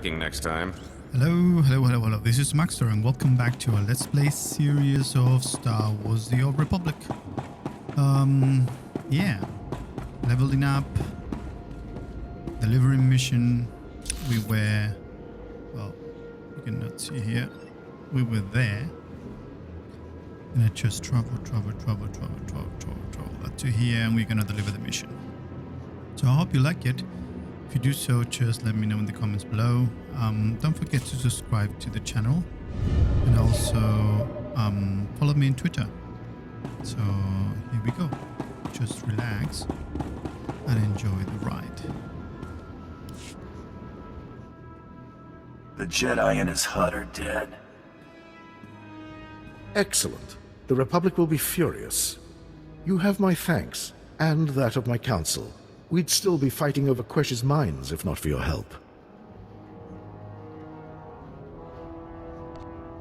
attacking next time. Hello. This is MaxxHunter and welcome back to a Let's Play series of Star Wars The Old Republic. Yeah. Leveling up. Delivering mission. We were... Well, you cannot see here. We were there. And I just travel that to here and we're gonna deliver the mission. So I hope you like it. If you do so, just let me know in the comments below. Don't forget to subscribe to the channel and also follow me on Twitter. So here we go. Just relax and enjoy the ride. The Jedi in his hut are dead. Excellent. The Republic will be furious. You have my thanks, and that of my council. We'd still be fighting over Quesh's mines if not for your help.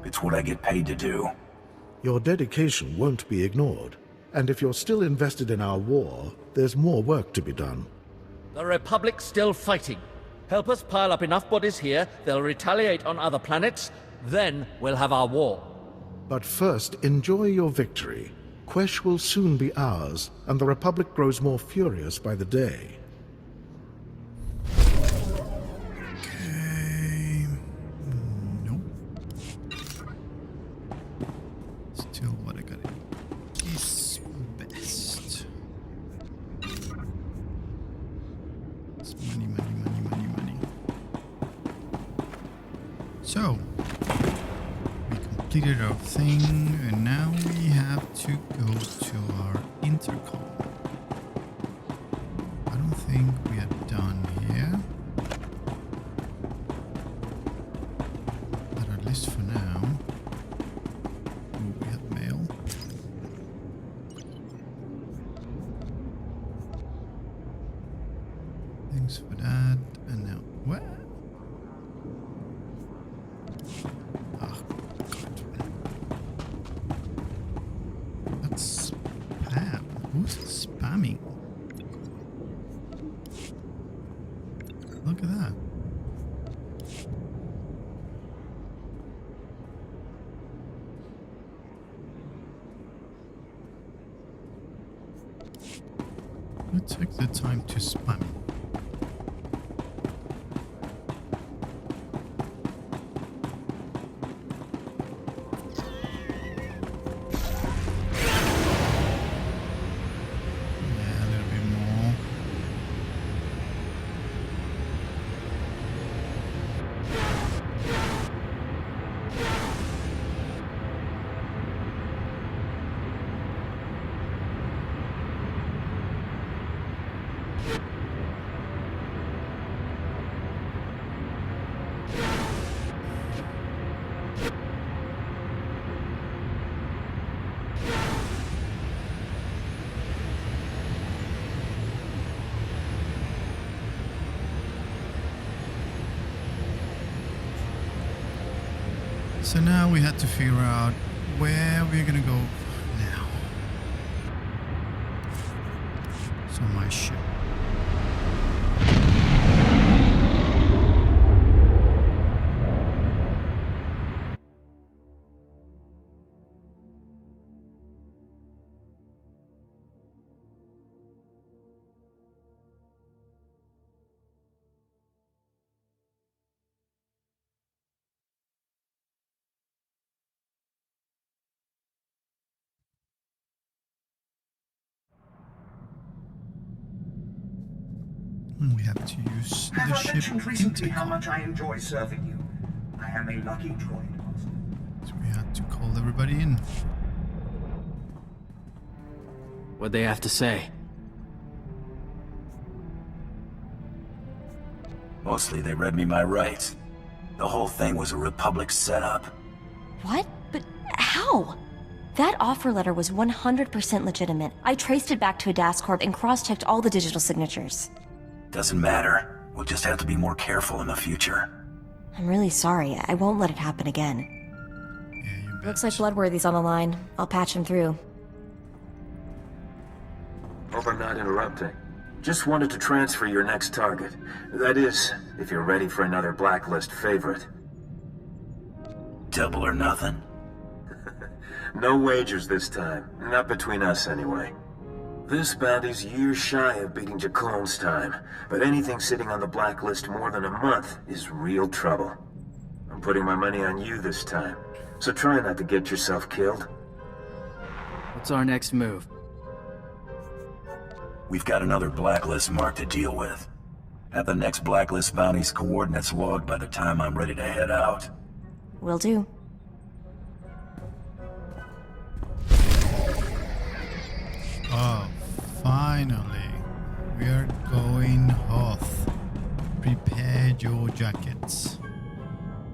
It's what I get paid to do. Your dedication won't be ignored, and if you're still invested in our war, there's more work to be done. The Republic's still fighting. Help us pile up enough bodies here, they'll retaliate on other planets, then we'll have our war. But first, enjoy your victory. Quesh will soon be ours, and the Republic grows more furious by the day. Okay. Nope. Still what I got is best. It's money. So, we completed our thing, and now we have to go to our intercom. I don't think we are done here. But at least for now. Ooh, we have mail. Thanks for that. And now, what? Oh, God. That's spam. Who's spamming? Look at that. Let's take the time to spam. So now we had to figure out where we're gonna go now. So my ship. We have to use the Have I ship mentioned recently how intercom. much I enjoy serving you? I am a lucky droid master. So we had to call everybody in. What'd they have to say? Mostly they read me my rights. The whole thing was a Republic setup. What? But how? That offer letter was 100% legitimate. I traced it back to a DAS Corp and cross-checked all the digital signatures. Doesn't matter. We'll just have to be more careful in the future. I'm really sorry. I won't let it happen again. Yeah, you bet. Looks like Bloodworthy's on the line. I'll patch him through. Hope I'm not interrupting. Just wanted to transfer your next target. That is, if you're ready for another blacklist favorite. Double or nothing? No wagers this time. Not between us, anyway. This bounty's years shy of beating Jacqueline time, but anything sitting on the blacklist more than a month is real trouble. I'm putting my money on you this time, so try not to get yourself killed. What's our next move? We've got another blacklist mark to deal with. Have the next blacklist bounty's coordinates logged by the time I'm ready to head out. Will do. Oh, finally. We are going Hoth. Prepare your jackets.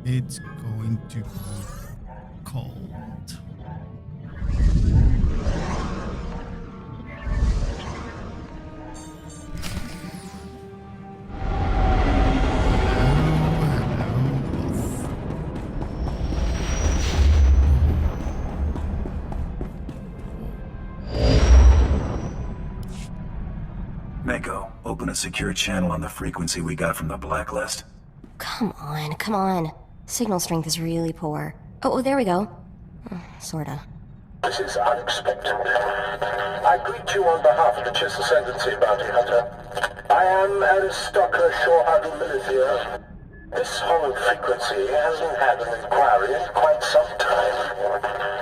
It's going to be cold. Mako, open a secure channel on the frequency we got from the blacklist. Come on, come on. Signal strength is really poor. Oh, there we go. Sorta. This is unexpected. I greet you on behalf of the Chiss Ascendancy, Bounty Hunter. I am Aristocker Shorehardle Milithier. This hollow frequency hasn't had an inquiry in quite some time.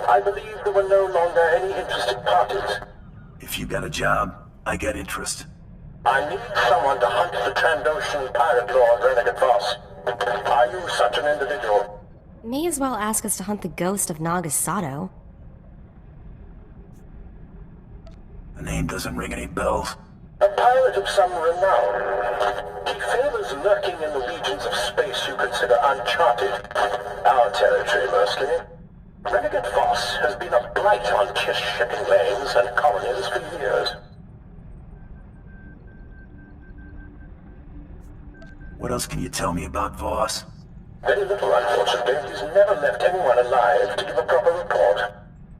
I believe there were no longer any interested parties. If you got a job, I got interest. I need someone to hunt the Trandoshan pirate lord Renegade Voss. Are you such an individual? May as well ask us to hunt the ghost of Nagasado. The name doesn't ring any bells. A pirate of some renown. He favors lurking in the regions of space you consider uncharted. Our territory, mostly. Renegade Voss has been a blight on Chiss shipping lanes and colonies for years. What else can you tell me about Voss? Very little, unfortunately. He's never left anyone alive to give a proper report.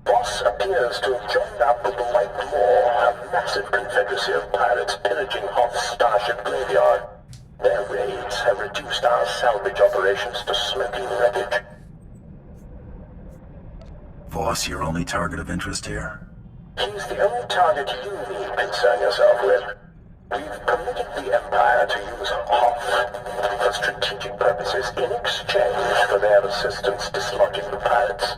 Voss appears to have joined up with the White Moor, a massive confederacy of pirates pillaging Hoth's starship graveyard. Their raids have reduced our salvage operations to smoking wreckage. Voss your only target of interest here? He's the only target you need concern yourself with. We've permitted the Empire to use Hoth for strategic purposes in exchange for their assistance dislodging the pirates.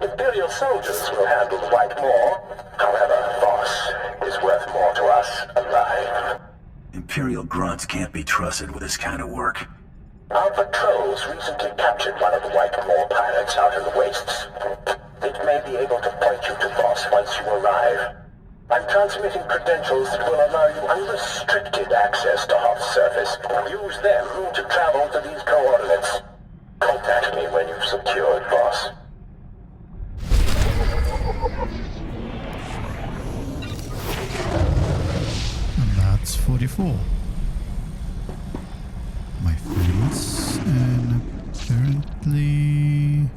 Imperial soldiers will handle the White Moor. However, Voss is worth more to us alive. Imperial grunts can't be trusted with this kind of work. Our patrols recently captured one of the White Moor pirates out in the wastes. It may be able to point you to Voss once you arrive. I'm transmitting credentials that will allow you unrestricted access to Hoth's surface. Use them to travel to these coordinates. Contact me when you've secured Voss. And that's 44. My friends, and apparently...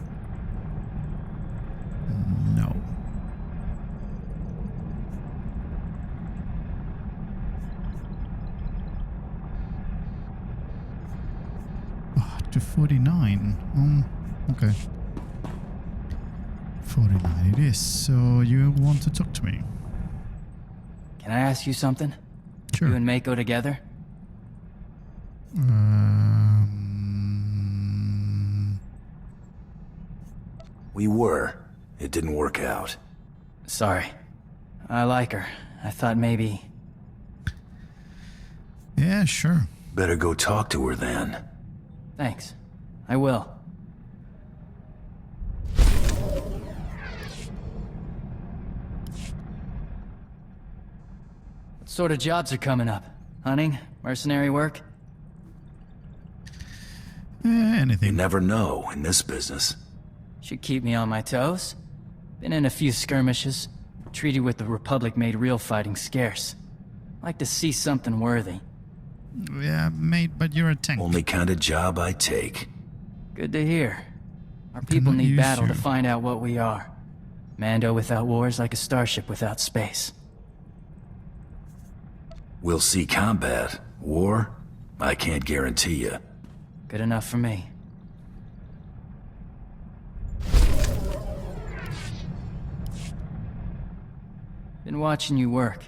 no. To 49. Okay. 49 it is. So you want to talk to me? Can I ask you something? Sure. You and Mako together? We were. It didn't work out. Sorry. I like her. I thought maybe... Yeah, sure. Better go talk to her then. Thanks. I will. What sort of jobs are coming up? Hunting? Mercenary work? You Anything. never know in this business. Should keep me on my toes. Been in a few skirmishes. Treaty with the Republic made real fighting scarce. Like to see something worthy. Yeah, mate, but you're a tank. Only kind of job I take. Good to hear. Our people cannot need use battle to you. find out what we are. Mando without war is like a starship without space. We'll see combat. War? I can't guarantee you. Good enough for me. Been watching you work.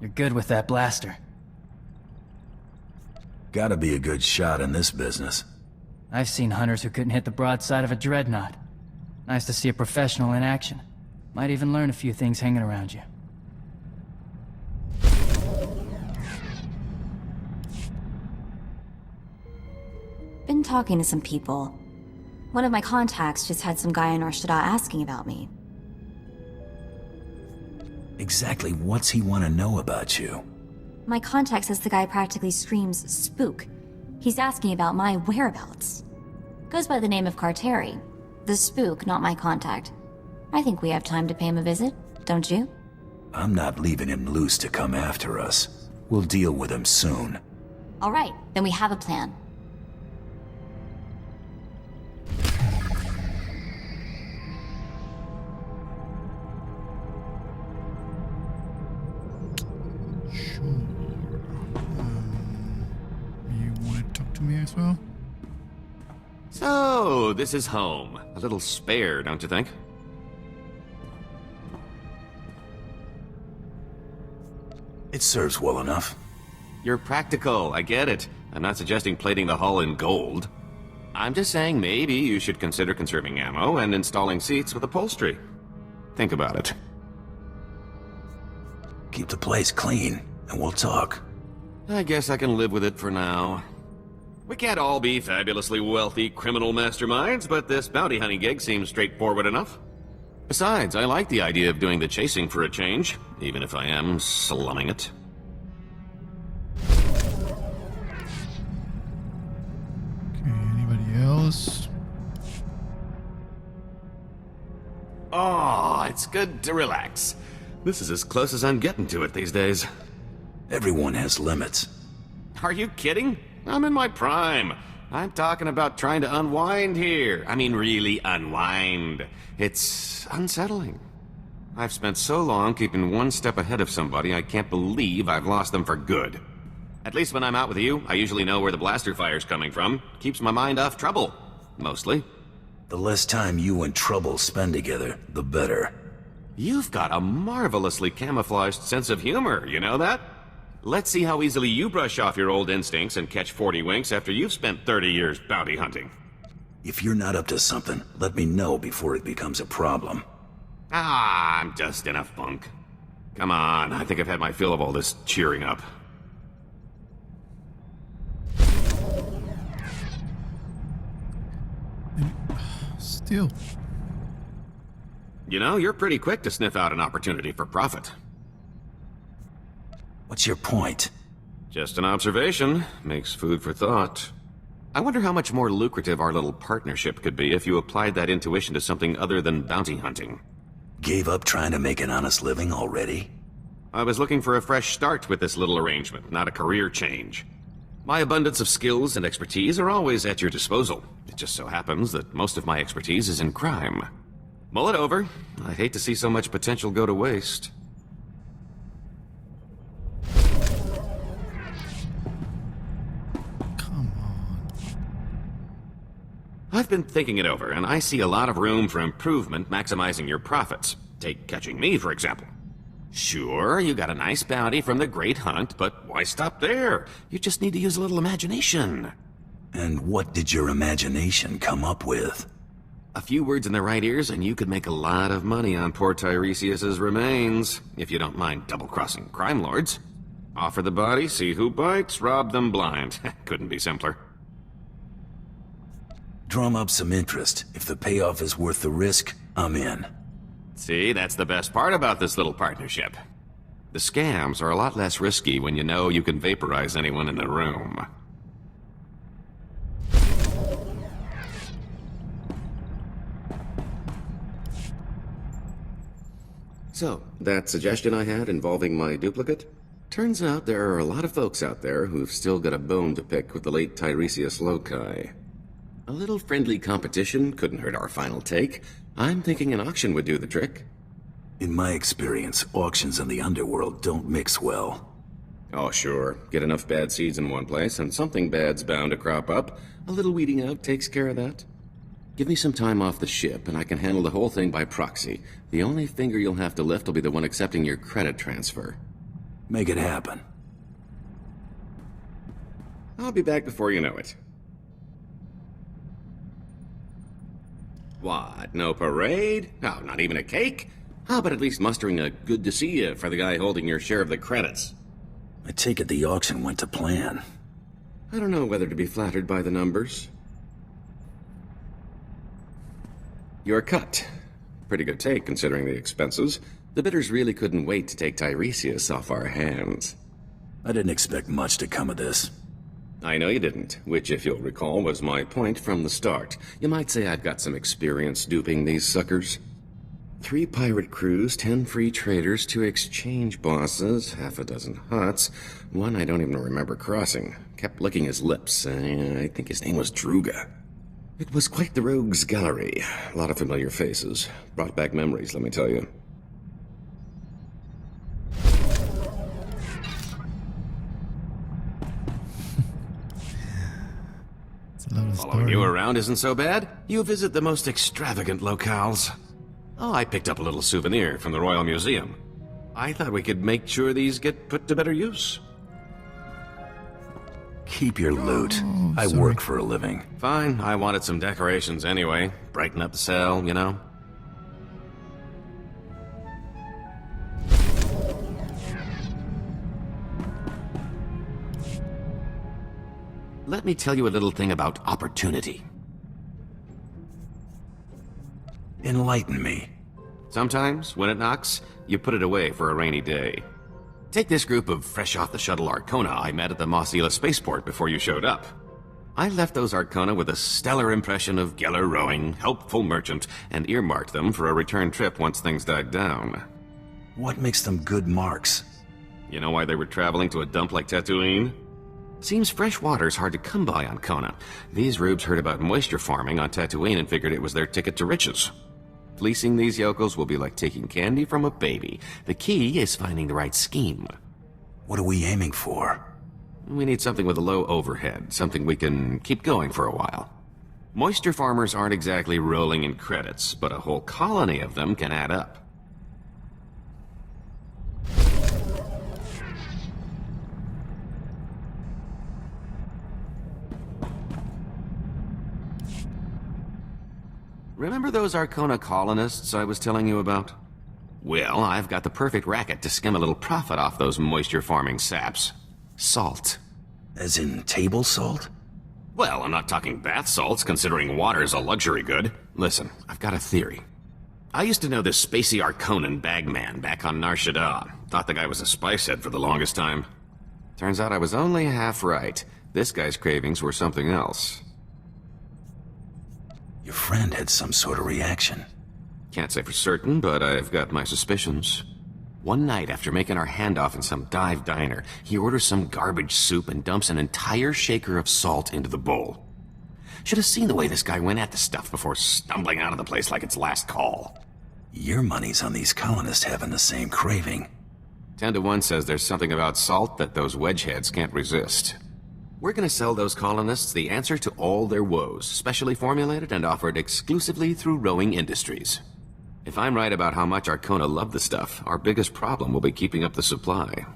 You're good with that blaster. Gotta be a good shot in this business. I've seen hunters who couldn't hit the broadside of a dreadnought. Nice to see a professional in action. Might even learn a few things hanging around you. Been talking to some people. One of my contacts just had some guy in Arshada asking about me. Exactly what's he want to know about you? My contact says the guy practically screams spook. He's asking about my whereabouts. Goes by the name of Carteri. The spook, not my contact. I think we have time to pay him a visit, don't you? I'm not leaving him loose to come after us. We'll deal with him soon. All right, then we have a plan. You want to talk to me as well? So, this is home. A little spare, don't you think? It serves well enough. You're practical, I get it. I'm not suggesting plating the hull in gold. I'm just saying maybe you should consider conserving ammo and installing seats with upholstery. Think about it. Keep the place clean, and we'll talk. I guess I can live with it for now. We can't all be fabulously wealthy criminal masterminds, but this bounty hunting gig seems straightforward enough. Besides, I like the idea of doing the chasing for a change, even if I am slumming it. Okay, anybody else? Oh, it's good to relax. This is as close as I'm getting to it these days. Everyone has limits. Are you kidding? I'm in my prime. I'm talking about trying to unwind here. I mean, really unwind. It's unsettling. I've spent so long keeping one step ahead of somebody, I can't believe I've lost them for good. At least when I'm out with you, I usually know where the blaster fire's coming from. Keeps my mind off trouble. Mostly. The less time you and Trouble spend together, the better. You've got a marvelously camouflaged sense of humor, you know that? Let's see how easily you brush off your old instincts and catch 40 winks after you've spent 30 years bounty hunting. If you're not up to something, let me know before it becomes a problem. Ah, I'm just in a funk. Come on, I think I've had my fill of all this cheering up. Still. You know, you're pretty quick to sniff out an opportunity for profit. What's your point? Just an observation. Makes food for thought. I wonder how much more lucrative our little partnership could be if you applied that intuition to something other than bounty hunting. Gave up trying to make an honest living already? I was looking for a fresh start with this little arrangement, not a career change. My abundance of skills and expertise are always at your disposal. It just so happens that most of my expertise is in crime. Mull it over. I hate to see so much potential go to waste. I've been thinking it over, and I see a lot of room for improvement maximizing your profits. Take catching me, for example. Sure, you got a nice bounty from the Great Hunt, but why stop there? You just need to use a little imagination. And what did your imagination come up with? A few words in the right ears, and you could make a lot of money on poor Tiresias's remains, if you don't mind double-crossing crime lords. Offer the body, see who bites, rob them blind. Couldn't be simpler. Drum up some interest. If the payoff is worth the risk, I'm in. See, that's the best part about this little partnership. The scams are a lot less risky when you know you can vaporize anyone in the room. So, that suggestion I had involving my duplicate? Turns out there are a lot of folks out there who've still got a bone to pick with the late Tiresias Loci. A little friendly competition couldn't hurt our final take. I'm thinking an auction would do the trick. In my experience, auctions in the underworld don't mix well. Oh, sure. Get enough bad seeds in one place, and something bad's bound to crop up. A little weeding out takes care of that. Give me some time off the ship, and I can handle the whole thing by proxy. The only finger you'll have to lift will be the one accepting your credit transfer. Make it happen. I'll be back before you know it. What, no parade? No, not even a cake? How about at least mustering a good to see you for the guy holding your share of the credits? I take it the auction went to plan. I don't know whether to be flattered by the numbers. Your cut. Pretty good take, considering the expenses. The bidders really couldn't wait to take Tiresias off our hands. I didn't expect much to come of this. I know you didn't, which, if you'll recall, was my point from the start. You might say I've got some experience duping these suckers. 3 pirate crews, 10 free traders, 2 exchange bosses, half a dozen huts, one I don't even remember crossing. Kept licking his lips. I think his name was Druga. It was quite the rogues gallery. A lot of familiar faces. Brought back memories, let me tell you. Following you around isn't so bad. You visit the most extravagant locales. Oh, I picked up a little souvenir from the Royal Museum. I thought we could make sure these get put to better use. Keep your loot. I work for a living. Fine, I wanted some decorations anyway. Brighten up the cell, you know? Let me tell you a little thing about opportunity. Enlighten me. Sometimes, when it knocks, you put it away for a rainy day. Take this group of fresh-off-the-shuttle Arcona I met at the Mossila spaceport before you showed up. I left those Arcona with a stellar impression of Geller rowing, helpful merchant, and earmarked them for a return trip once things died down. What makes them good marks? You know why they were traveling to a dump like Tatooine? Seems fresh water's hard to come by on Kona. These rubes heard about moisture farming on Tatooine and figured it was their ticket to riches. Fleecing these yokels will be like taking candy from a baby. The key is finding the right scheme. What are we aiming for? We need something with a low overhead, something we can keep going for a while. Moisture farmers aren't exactly rolling in credits, but a whole colony of them can add up. Remember those Arcona colonists I was telling you about? Well, I've got the perfect racket to skim a little profit off those moisture-farming saps. Salt. As in table salt? Well, I'm not talking bath salts, considering water's a luxury good. Listen, I've got a theory. I used to know this spacey Arconan bagman back on Nar Shaddaa. Thought the guy was a spice head for the longest time. Turns out I was only half right. This guy's cravings were something else. Your friend had some sort of reaction. Can't say for certain, but I've got my suspicions. One night after making our handoff in some dive diner, he orders some garbage soup and dumps an entire shaker of salt into the bowl. Should have seen the way this guy went at the stuff before stumbling out of the place like its last call. Your money's on these colonists having the same craving. 10 to 1 says there's something about salt that those wedgeheads can't resist. We're gonna sell those colonists the answer to all their woes, specially formulated and offered exclusively through Rowing Industries. If I'm right about how much Arcona love the stuff, our biggest problem will be keeping up the supply.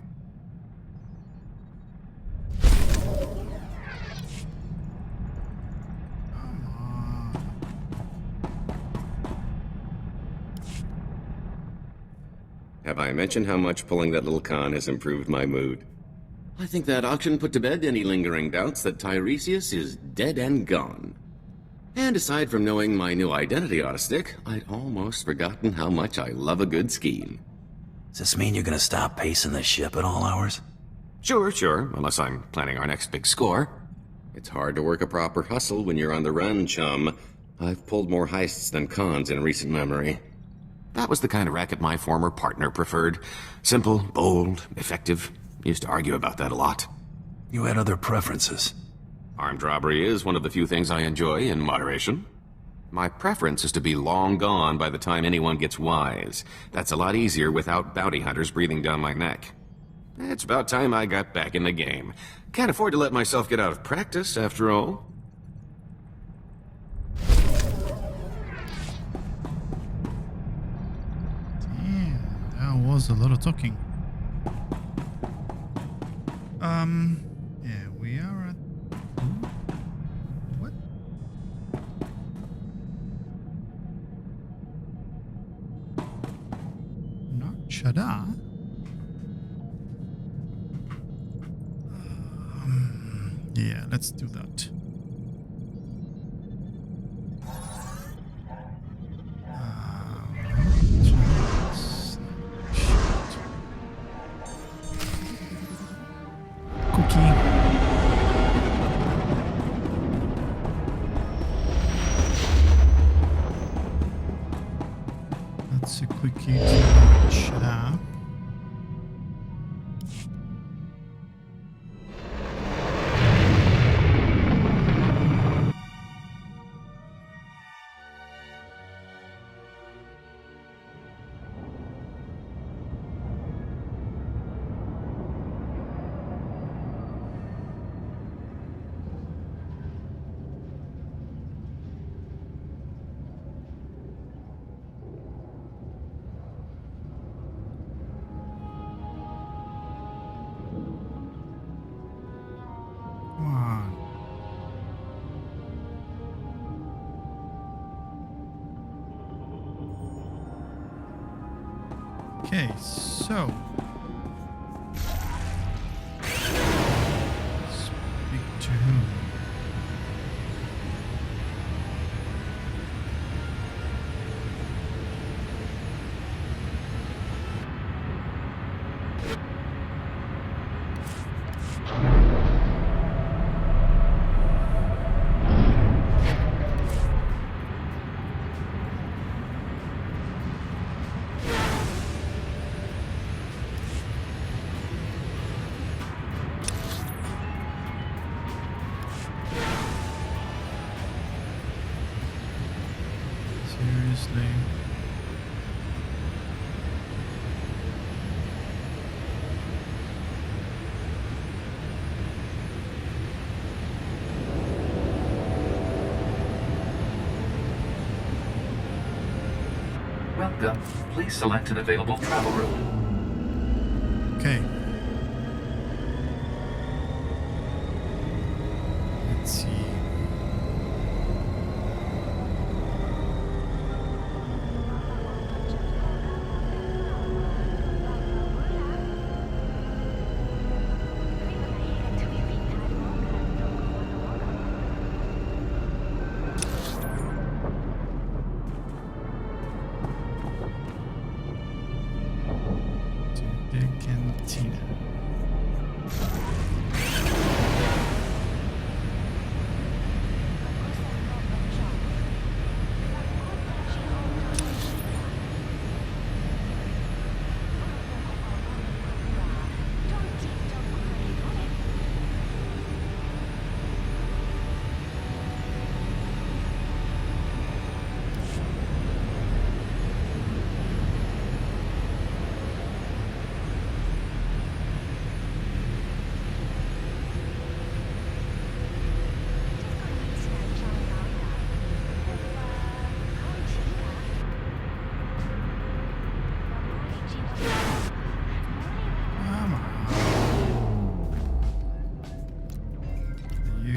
Have I mentioned how much pulling that little con has improved my mood? I think that auction put to bed any lingering doubts that Tiresias is dead and gone. And aside from knowing my new identity ought to stick, I'd almost forgotten how much I love a good scheme. Does this mean you're gonna stop pacing the ship at all hours? Sure, unless I'm planning our next big score. It's hard to work a proper hustle when you're on the run, chum. I've pulled more heists than cons in recent memory. That was the kind of racket my former partner preferred. Simple, bold, effective. Used to argue about that a lot. You had other preferences. Armed robbery is one of the few things I enjoy in moderation. My preference is to be long gone by the time anyone gets wise. That's a lot easier without bounty hunters breathing down my neck. It's about time I got back in the game. Can't afford to let myself get out of practice, after all. Damn, that was a lot of talking. Yeah, we are at... What? Not Shada. Yeah, let's do that. Cookie. That's a quickie to Shada. Okay, so speak to whom? Seriously? Welcome. Please select an available travel room. Okay. Let's see. To the cantina.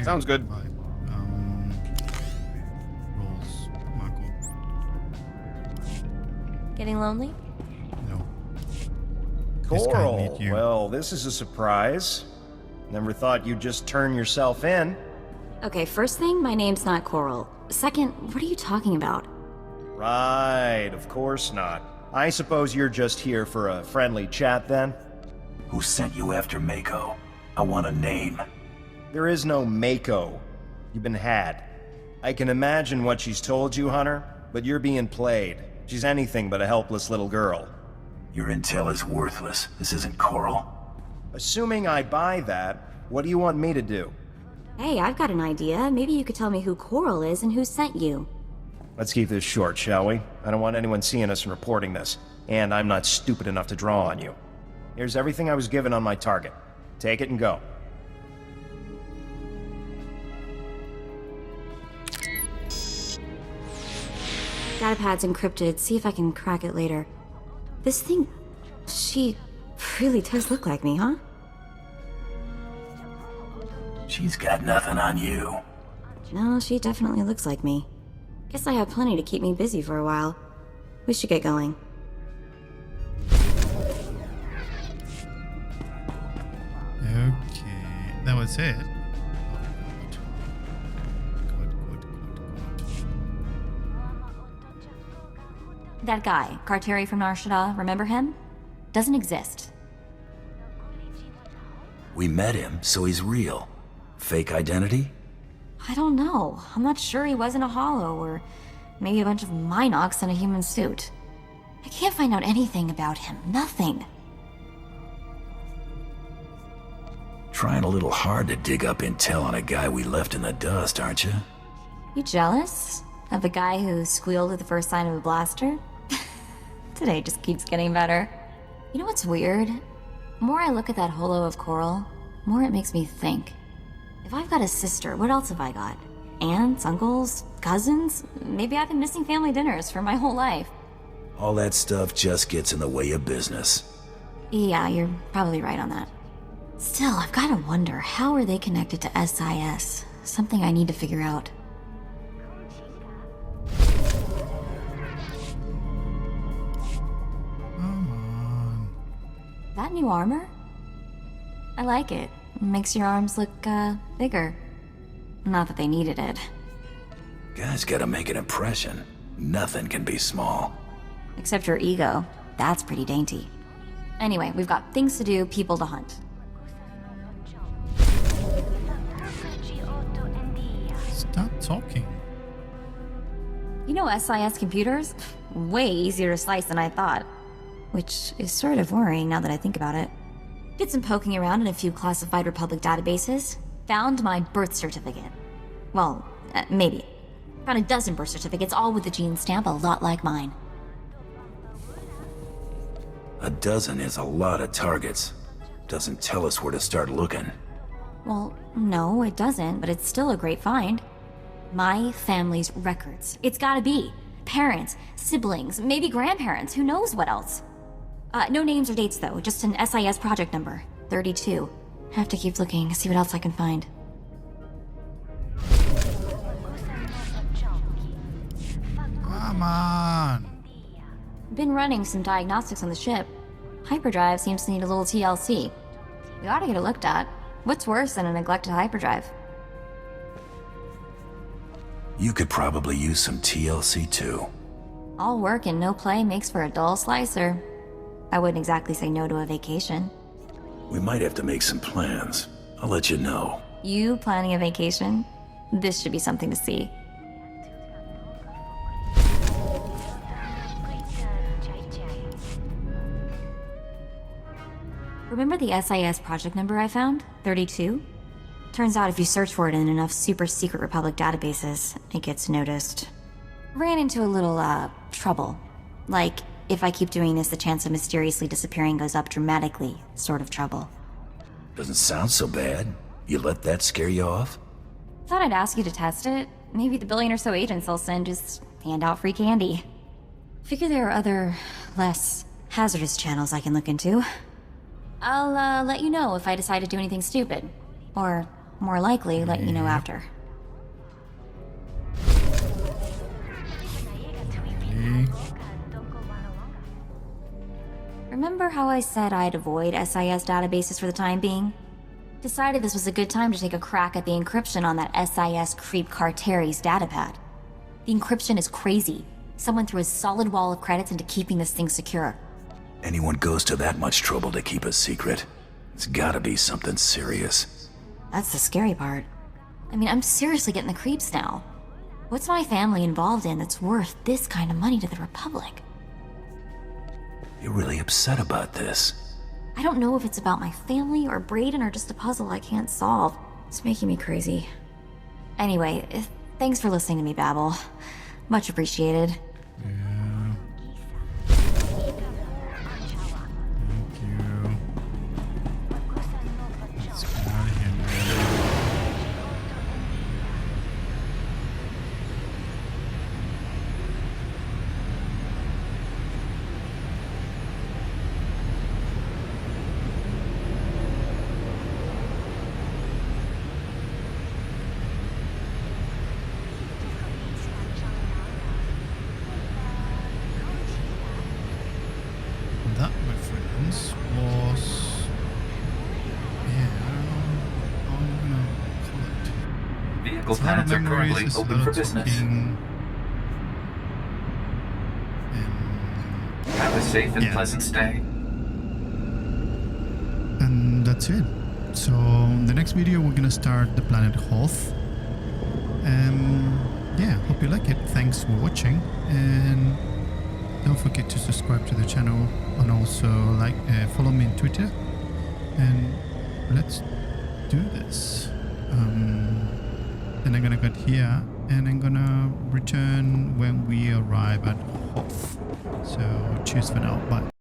Sounds good. Rolls, Marco. Getting lonely? No. This guy Coral, need you. well, this is a surprise. Never thought you'd just turn yourself in. Okay, first thing, my name's not Coral. Second, what are you talking about? Right, of course not. I suppose you're just here for a friendly chat then? Who sent you after Mako? I want a name. There is no Mako. You've been had. I can imagine what she's told you, Hunter, but you're being played. She's anything but a helpless little girl. Your intel is worthless. This isn't Coral. Assuming I buy that, what do you want me to do? Hey, I've got an idea. Maybe you could tell me who Coral is and who sent you. Let's keep this short, shall we? I don't want anyone seeing us and reporting this. And I'm not stupid enough to draw on you. Here's everything I was given on my target. Take it and go. Datapad's encrypted. See if I can crack it later. This thing... she really does look like me, huh? She's got nothing on you. No, she definitely looks like me. Guess I have plenty to keep me busy for a while. We should get going. Okay, that was it. That guy, Carteri from Nar Shaddaa, remember him? Doesn't exist. We met him, so he's real. Fake identity? I don't know. I'm not sure he wasn't a hollow, or maybe a bunch of Minox in a human suit. I can't find out anything about him. Nothing. Trying a little hard to dig up intel on a guy we left in the dust, aren't you? You jealous? Of the guy who squealed at the first sign of a blaster? Today just keeps getting better. You know what's weird? The more I look at that holo of coral, the more it makes me think. If I've got a sister, what else have I got? Aunts, uncles, cousins? Maybe I've been missing family dinners for my whole life. All that stuff just gets in the way of business. Yeah, you're probably right on that. Still, I've got to wonder, how are they connected to SIS? Something I need to figure out. That new armor? I like it. Makes your arms look, bigger. Not that they needed it. Guys gotta make an impression. Nothing can be small. Except your ego. That's pretty dainty. Anyway, we've got things to do, people to hunt. Stop talking. You know SIS computers? Way easier to slice than I thought. Which is sort of worrying now that I think about it. Did some poking around in a few classified Republic databases. Found my birth certificate. Well, maybe. Found a dozen birth certificates, all with the gene stamp, a lot like mine. A dozen is a lot of targets. Doesn't tell us where to start looking. Well, no, it doesn't, but it's still a great find. My family's records. It's gotta be. Parents, siblings, maybe grandparents, who knows what else. No names or dates though, just an SIS project number. 32. Have to keep looking, see what else I can find. Come on. Been running some diagnostics on the ship. Hyperdrive seems to need a little TLC. We ought to get it looked at. What's worse than a neglected hyperdrive? You could probably use some TLC too. All work and no play makes for a dull slicer. I wouldn't exactly say no to a vacation. We might have to make some plans. I'll let you know. You planning a vacation? This should be something to see. Remember the SIS project number I found? 32? Turns out if you search for it in enough super secret Republic databases, it gets noticed. Ran into a little, trouble. Like, if I keep doing this, the chance of mysteriously disappearing goes up dramatically, sort of trouble. Doesn't sound so bad. You let that scare you off? Thought I'd ask you to test it. Maybe the billion or so agents I'll send just hand out free candy. Figure there are other, less hazardous channels I can look into. I'll, let you know if I decide to do anything stupid. Or, more likely, let you know after. Remember how I said I'd avoid SIS databases for the time being? Decided this was a good time to take a crack at the encryption on that SIS creep Carteri's datapad. The encryption is crazy. Someone threw a solid wall of credits into keeping this thing secure. Anyone goes to that much trouble to keep a secret. It's gotta be something serious. That's the scary part. I mean, I'm seriously getting the creeps now. What's my family involved in that's worth this kind of money to the Republic? You're really upset about this. I don't know if it's about my family or Brayden or just a puzzle I can't solve. It's making me crazy. Anyway, thanks for listening to me babble. Much appreciated. Yeah. Thank you. Critical It's a lot of planets are memories, currently it's a open lot for of business. talking. Have a safe and Yeah. pleasant stay. And that's it. So in the next video we're gonna start the planet Hoth. Yeah, hope you like it. Thanks for watching, and don't forget to subscribe to the channel, and also follow me on Twitter, and let's do this. Then I'm gonna get here and I'm gonna return when we arrive at Hoth. So cheers for now, bye.